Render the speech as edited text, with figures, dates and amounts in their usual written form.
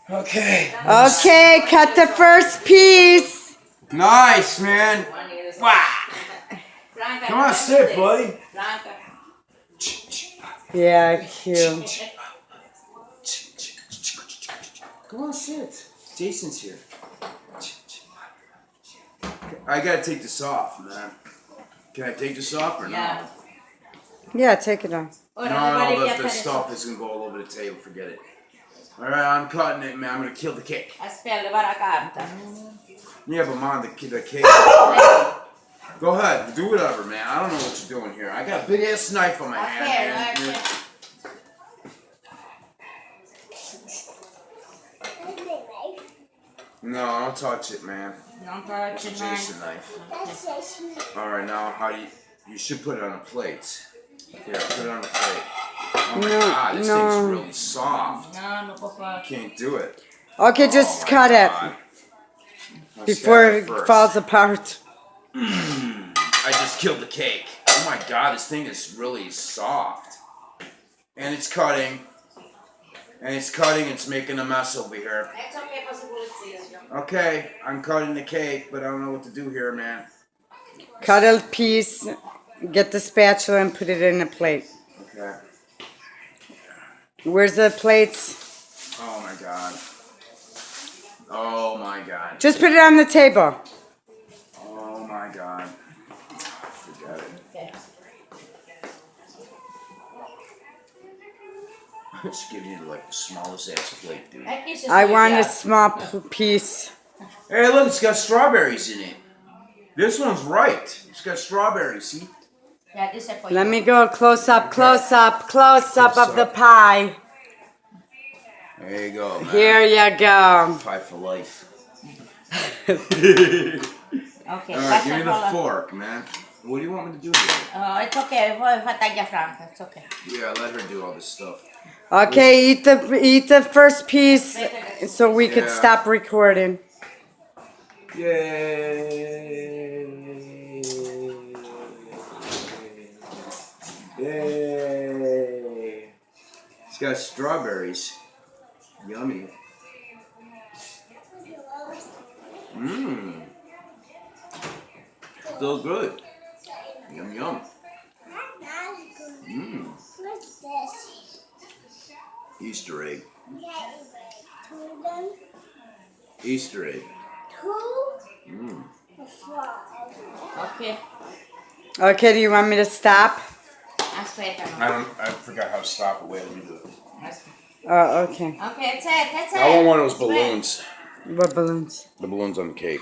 Okay. Okay, cut the first piece. Nice, man. Wow. Come on, sit, buddy. Yeah, cute. Come on, sit. Jason's here. I gotta take this off, man. Can I take this off or no? Yeah, take it off. No, the stuff is gonna go all over the table. Forget it. Alright, I'm cutting it, man. I'm gonna kill the cake. Aspetta, bara carta. Yeah, but mom, the cake. Go ahead, do whatever, man. I don't know what you're doing here. I got a big ass knife on my hand. Man. No, don't touch it, man. Non touch It's it, a Jason knife. Alright, now how do you should put it on a plate. Here, put it on a plate. Oh my god, this thing's really soft. No, non può fare. Can't do it. Okay, just cut it before it falls apart. I just killed the cake. Oh my god, this thing is really soft. And it's cutting. And it's cutting, it's making a mess over here. Okay, I'm cutting the cake, but I don't know what to do here, man. Cut a piece, get the spatula and put it in a plate. Okay. Where's the plates? Oh my god. Oh my god. Just put it on the table. Oh my god. Forget it. I just give you like the smallest ass plate, dude. I want a small piece. Hey, look, it's got strawberries in it. This one's right. It's got strawberries, see? Let me go close up of the pie. There you go, man. Here you go. Pie for life. Okay, Alright, give me the fork, man. What do you want me to do here? It's okay, poi fa taglia franca, it's okay. Yeah, let her do all this stuff. Okay, eat the first piece so we could stop recording. Yay! Yay! It's got strawberries. Yummy. Mmm. Still good. Yum yum. Mmm. What's this? Easter egg. Two. Easter egg. Mmm. Okay. Okay, do you want me to stop? Aspetta. I forgot how to stop it. Wait, let me do it. Oh, okay. Okay, that's it. I want one of those balloons. What balloons? The balloons on the cake.